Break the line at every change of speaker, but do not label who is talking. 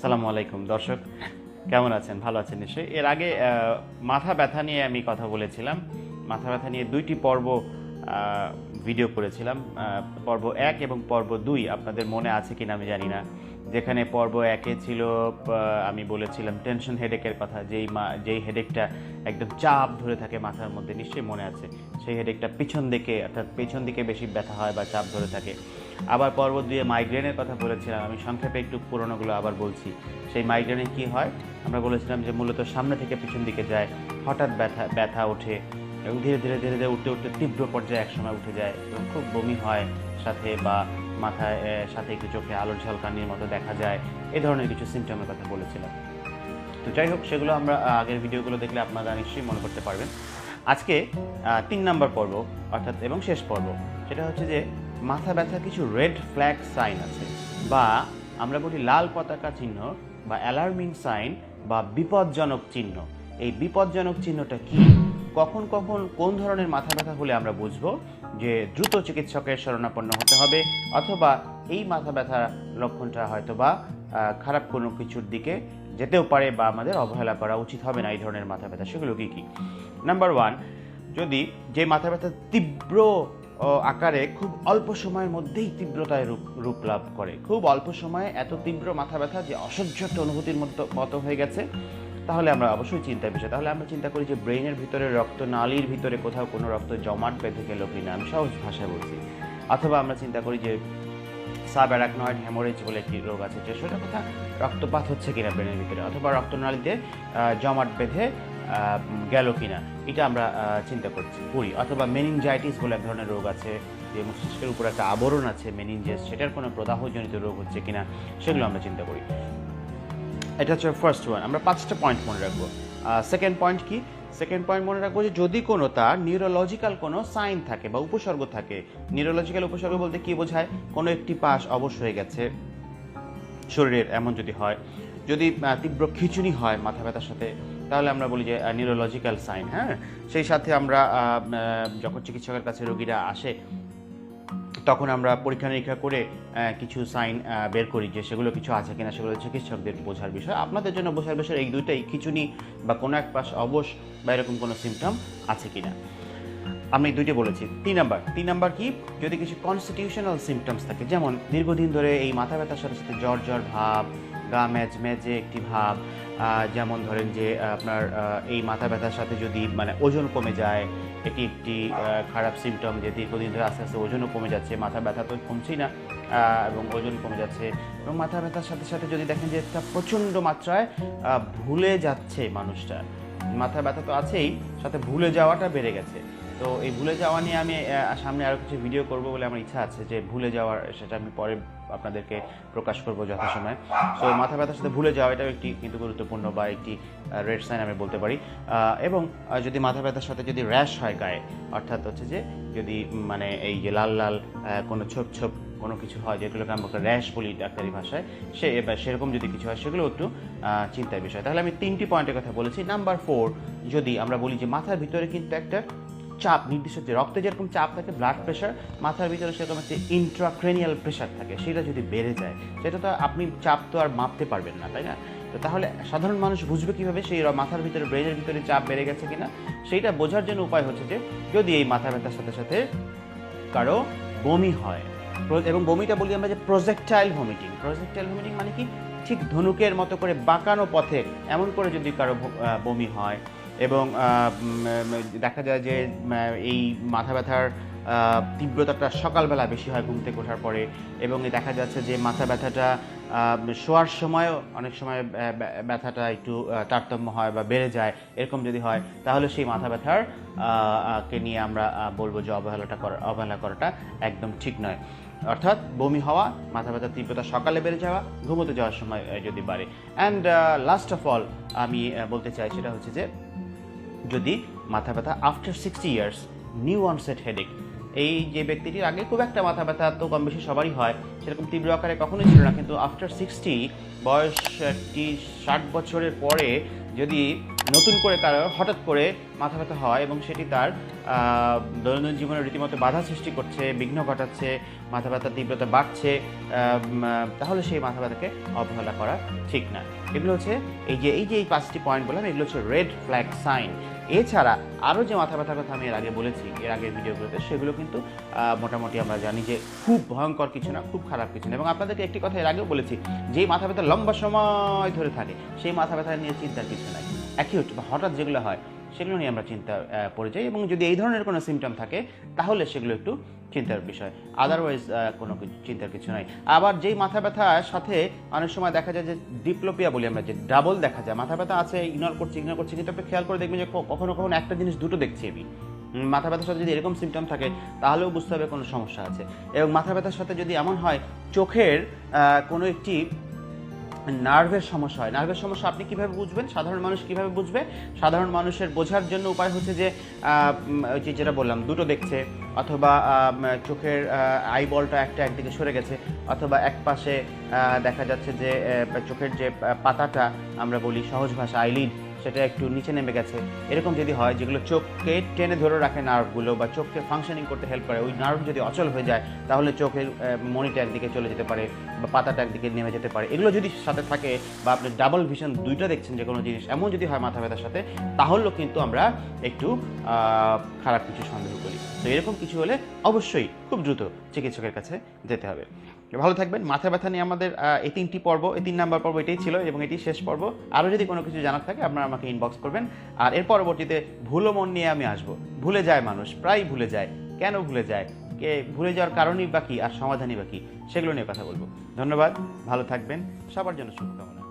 আসসালামু আলাইকুম দর্শক, কেমন আছেন? ভালো আছেন নিশ্চয়ই। এর আগে মাথা ব্যথা নিয়ে আমি কথা বলেছিলাম। মাথা ব্যথা নিয়ে দুইটি পর্ব ভিডিও করেছিলাম, পর্ব 1 এবং পর্ব 2। আপনাদের মনে আছে কিনা আমি জানি না। যেখানে পর্ব 1-এ ছিল আমি বলেছিলাম টেনশন হেডেকের কথা, যেই হেডেকটা একদম চাপ ধরে থাকে মাথার মধ্যে, নিশ্চয়ই মনে আছে। সেই হেডেকটা পিছন দিকে, অর্থাৎ পেছন দিকে বেশি ব্যথা হয় বা চাপ ধরে থাকে। আবার পর্ব 2-এ মাইগ্রেনের কথা বলেছিলাম। আমি সংক্ষেপে একটু পুরোনোগুলো আবার বলছি। সেই মাইগ্রেনে কি হয় আমরা বলেছিলাম যে মূলত সামনে থেকে পিছন দিকে যায়, হঠাৎ ব্যথা ওঠে এবং ধীরে ধীরে ধীরে ধীরে উঠতে উঠতে তীব্র পর্যায়ে একসময় উঠে যায় এবং খুব বমি হয় সাথে, বা মাথায় সাথে একটু চোখে আলোর ঝলকানির মতো দেখা যায়। এই ধরনের কিছু সিমটমের কথা বলেছিলাম। তো যাই হোক, সেগুলো আমরা আগের ভিডিওগুলো দেখলে আপনারা নিশ্চয়ই মনে করতে পারবেন। আজকে 3 নম্বর পর্ব অর্থাৎ এবং শেষ পর্ব, সেটা হচ্ছে যে মাথা ব্যথা কিছু রেড ফ্ল্যাগ সাইন আছে, বা আমরা বলি লাল পতাকা চিহ্ন বা অ্যালার্মিং সাইন বা বিপজ্জনক চিহ্ন। এই বিপজ্জনক চিহ্নটা কি, কখন কখন কোন ধরনের মাথা ব্যথা হলে আমরা বুঝবো যে দ্রুত চিকিৎসকের শরণাপন্ন হতে হবে, অথবা এই মাথা ব্যথার লক্ষণটা হয়তো বা খারাপ কোনো কিছুর দিকে যেতেও পারে, বা আমাদের অবহেলা করা উচিত হবে না এই ধরনের মাথা ব্যথা। সেগুলো কি কি? নাম্বার 1, যদি যে মাথা ব্যথা তীব্র আকারে খুব অল্প সময়ের মধ্যেই তীব্রতায় রূপ লাভ করে, খুব অল্প সময়ে এত তীব্র মাথা ব্যথা যে অসহ্য একটা অনুভূতির মতো হয়ে গেছে, তাহলে আমরা অবশ্যই চিন্তার বিষয়। তাহলে আমরা চিন্তা করি যে ব্রেইনের ভিতরে রক্তনালীর ভিতরে কোথাও কোনো রক্ত জমাট বেঁধে গেল কিনা, আমি সহজ ভাষায় বলছি। অথবা আমরা চিন্তা করি যে সাবঅ্যারাকনয়েড হেমোরেজ বলে একটি রোগ আছে, যে সেটা কোথাও রক্তপাত হচ্ছে কিনা ব্রেনের ভিতরে, অথবা রক্তনালীতে জমাট বেঁধে গেল কিনা, এটা আমরা চিন্তা করি। অথবা মেনিনজাইটিস বলে এক ধরনের রোগ আছে, যে মস্তিষ্কের উপর একটা আবরণ আছে মেনিনজেস, সেটার কোনো প্রদাহজনিত রোগ হচ্ছে কিনা, সেগুলো আমরা চিন্তা করি। এটা হচ্ছে ফার্স্ট ওয়ান। আমরা 5টা পয়েন্ট মনে রাখবো। সেকেন্ড পয়েন্ট কি? সেকেন্ড পয়েন্ট মনে রাখবো যে যদি কোনো তার নিউরোলজিক্যাল কোনো সাইন থাকে বা উপসর্গ থাকে। নিউরোলজিক্যাল উপসর্গ বলতে কি বোঝায়? কোনো একটি পাশ অবশ হয়ে গেছে শরীরের, এমন যদি হয়, যদি তীব্র খিঁচুনি হয় মাথা ব্যথার সাথে, তাহলে আমরা বলি যে নিউরোলজিক্যাল সাইন। হ্যাঁ, সেই সাথে আমরা যখন চিকিৎসকের কাছে রোগীরা আসে, তখন আমরা পরীক্ষা নিরীক্ষা করে কিছু সাইন বের করি যে সেগুলো কিছু আছে কিনা, সেগুলো চিকিৎসকদের বোঝার বিষয়। আপনাদের জন্য বোঝার বিষয় এই দুইটাই, খিঁচুনি বা কোনো এক পাশ অবশ বা এরকম কোনো সিমটম আছে কিনা। আমি দুইটা বলেছি। 3 নাম্বার কি? যদি কিছু কনস্টিটিউশনাল সিমটমস থাকে, যেমন দীর্ঘদিন ধরে এই মাথা ব্যথার সাথে সাথে জ্বর ভাব, গা ম্যাজে একটি ভাব, যেমন ধরেন যে আপনার এই মাথা ব্যথার সাথে যদি ওজন কমে যায়, এটি একটি খারাপ সিমটম, যে দীর্ঘদিন ধরে আস্তে আস্তে ওজনও কমে যাচ্ছে, মাথা ব্যথা তো কমছেই না এবং ওজন কমে যাচ্ছে। এবং মাথা ব্যথার সাথে সাথে যদি দেখেন যে একটা প্রচণ্ড মাত্রায় ভুলে যাচ্ছে মানুষটা, মাথা ব্যথা তো আছেই, সাথে ভুলে যাওয়াটা বেড়ে গেছে। তো এই ভুলে যাওয়া নিয়ে আমি সামনে আরও কিছু ভিডিও করব বলে আমার ইচ্ছা আছে, যে ভুলে যাওয়ার, সেটা আমি পরে আপনাদেরকে প্রকাশ করব যথাসময়ে। সো মাথা ব্যথার সাথে ভুলে যাওয়া, এটাও একটি কিন্তু গুরুত্বপূর্ণ বা একটি রেড সাইন আমি বলতে পারি। এবং যদি মাথা ব্যথার সাথে যদি র্যাশ হয় গায়ে, অর্থাৎ হচ্ছে যে যদি এই যে লাল লাল কোনো ছোপ কোনো কিছু হয়, যেগুলোকে আমরা র্যাশ বলি ডাক্তারি ভাষায়, সেরকম যদি কিছু হয়, সেগুলো একটু চিন্তার বিষয়। তাহলে আমি 3টি পয়েন্টের কথা বলেছি। নাম্বার 4, যদি আমরা বলি যে মাথার ভিতরে কিন্তু একটা চাপ, নির্দিষ্ট যে রক্তে যেরকম চাপ থাকে, ব্লাড প্রেশার, মাথার ভিতরে সেরকম একটা ইন্ট্রাক্রেনিয়াল প্রেশার থাকে, সেটা যদি বেড়ে যায়, সেটা তো আপনি চাপ তো আর মাপতে পারবেন না, তাই না? তো তাহলে সাধারণ মানুষ বুঝবে কীভাবে সেই মাথার ভিতরে, ব্রেনের ভিতরে চাপ বেড়ে গেছে কিনা? সেইটা বোঝার জন্য উপায় হচ্ছে যে যদি এই মাথা ব্যথার সাথে সাথে কারো বমি হয়, এবং বমিটা বলি আমরা যে প্রজেক্টাইল ভমিটিং। প্রজেক্টাইল ভমিটিং মানে কি? ঠিক ধনুকের মতো করে বাঁকানো পথে এমন করে যদি কারো বমি হয়, এবং দেখা যায় যে এই মাথা ব্যথার তীব্রতাটা সকালবেলা বেশি হয় ঘুম থেকে ওঠার পরে, এবং দেখা যাচ্ছে যে মাথা ব্যথাটা শোয়ার সময়ও অনেক সময় ব্যথাটা একটু তারতম্য হয় বা বেড়ে যায়, এরকম যদি হয়, তাহলে সেই মাথা ব্যথার কে নিয়ে আমরা বলবো যে অবহেলা করাটা একদম ঠিক নয়। অর্থাৎ বমি হওয়া, মাথা ব্যথার তীব্রতা সকালে বেড়ে যাওয়া, ঘুমোতে যাওয়ার সময় যদি বাড়ে। অ্যান্ড লাস্ট অফ অল আমি বলতে চাই, সেটা হচ্ছে যে যদি মাথা ব্যথা after 60 years, new onset headache, এই যে ব্যক্তিটির আগে খুব একটা মাথা ব্যথা তো কম বেশি সবারই হয়, সেরকম তীব্র আকারে কখনোই ছিল না, কিন্তু আফটার 60, বয়স 60 বছরের পরে যদি নতুন করে কারো হঠাৎ করে মাথা ব্যথা হয় এবং সেটি তার দৈনন্দিন জীবনে রীতিমতো বাধা সৃষ্টি করছে, বিঘ্ন ঘটাচ্ছে, মাথা ব্যথার তীব্রতা বাড়ছে, তাহলে সেই মাথা ব্যথাকে অবহেলা করা ঠিক না। এগুলো হচ্ছে এই যে 5টি পয়েন্ট বললাম, এগুলো হচ্ছে রেড ফ্ল্যাগ সাইন। এছাড়া আরও যে মাথা ব্যথার কথা আমি এর আগে বলেছি, এর আগের ভিডিওগুলোতে, সেগুলো কিন্তু মোটামুটি আমরা জানি যে খুব ভয়ঙ্কর কিছু না, খুব খারাপ কিছু না। এবং আপনাদেরকে একটি কথা এর আগেও বলেছি, যেই মাথা ব্যথা লম্বা সময় ধরে থাকে সেই মাথা ব্যথা নিয়ে চিন্তার কিছু নাই। অ্যাকিউট বা হঠাৎ যেগুলো হয় সেগুলো নিয়ে আমরা চিন্তা পড়ে যাই, এবং যদি এই ধরনের কোনো সিমটম থাকে তাহলে সেগুলো একটু চিন্তার বিষয়, আদারওয়াইজ কোনো চিন্তার কিছু নাই। আবার যেই মাথা ব্যথার সাথে অনেক সময় দেখা যায় যে ডিপ্লোপিয়া বলি আমরা, যে ডাবল দেখা যায়, মাথা ব্যথা আছে ইগনোর করছি, কিন্তু আপনি খেয়াল করে দেখবেন যে কখনো কখনো একটা জিনিস দুটো দেখছি আমি। মাথা ব্যথার সাথে যদি এরকম সিমটম থাকে তাহলেও বুঝতে হবে কোনো সমস্যা আছে। এবং মাথা ব্যথার সাথে যদি এমন হয় চোখের কোনো একটি নার্ভের সমস্যা হয়, নার্ভের সমস্যা আপনি কিভাবে বুঝবেন, সাধারণ মানুষ কিভাবে বুঝবে? সাধারণ মানুষের বোঝার জন্য উপায় হচ্ছে যে যেটা বললাম, দুটো দেখছে, অথবা চোখের আইবলটা একদিকে সরে গেছে, অথবা এক পাশে দেখা যাচ্ছে যে চোখের যে পাতাটা আমরা বলি সহজ ভাষা আইলিড, সেটা একটু নিচে নেমে গেছে। এরকম যদি হয়, যেগুলো চোখকে টেনে ধরে রাখে নার্ভগুলো বা চোখকে ফাংশনিং করতে হেল্প করে, ওই নার্ভ যদি অচল হয়ে যায় তাহলে চোখের মনিটা একদিকে চলে যেতে পারে বা পাতাটা একদিকে নেমে যেতে পারে। এগুলো যদি সাথে থাকে বা আপনি ডাবল ভিশন দুইটা দেখছেন যে কোনো জিনিস, এমন যদি হয় মাথা ব্যথার সাথে, তাহলেও কিন্তু আমরা একটু খারাপ কিছু সন্দেহ করি। তো এরকম কিছু হলে অবশ্যই খুব দ্রুত চিকিৎসকের কাছে যেতে হবে। ভালো থাকবেন। মাথা ব্যথা নিয়ে আমাদের এই 3টি পর্ব, এই 3 নাম্বার পর্ব এটাই ছিল এবং এটি শেষ পর্ব। আরও যদি কোনো কিছু জানার থাকে আপনারা আমাকে ইনবক্স করবেন। আর এর পরবর্তীতে ভুলো মন নিয়ে আমি আসবো। ভুলে যায় মানুষ, প্রায় ভুলে যায়। কেন ভুলে যায়, ভুলে যাওয়ার কারণই বা কী আর সমাধানই বা কী, সেগুলো নিয়ে কথা বলবো। ধন্যবাদ, ভালো থাকবেন, সবার জন্য শুভকামনা।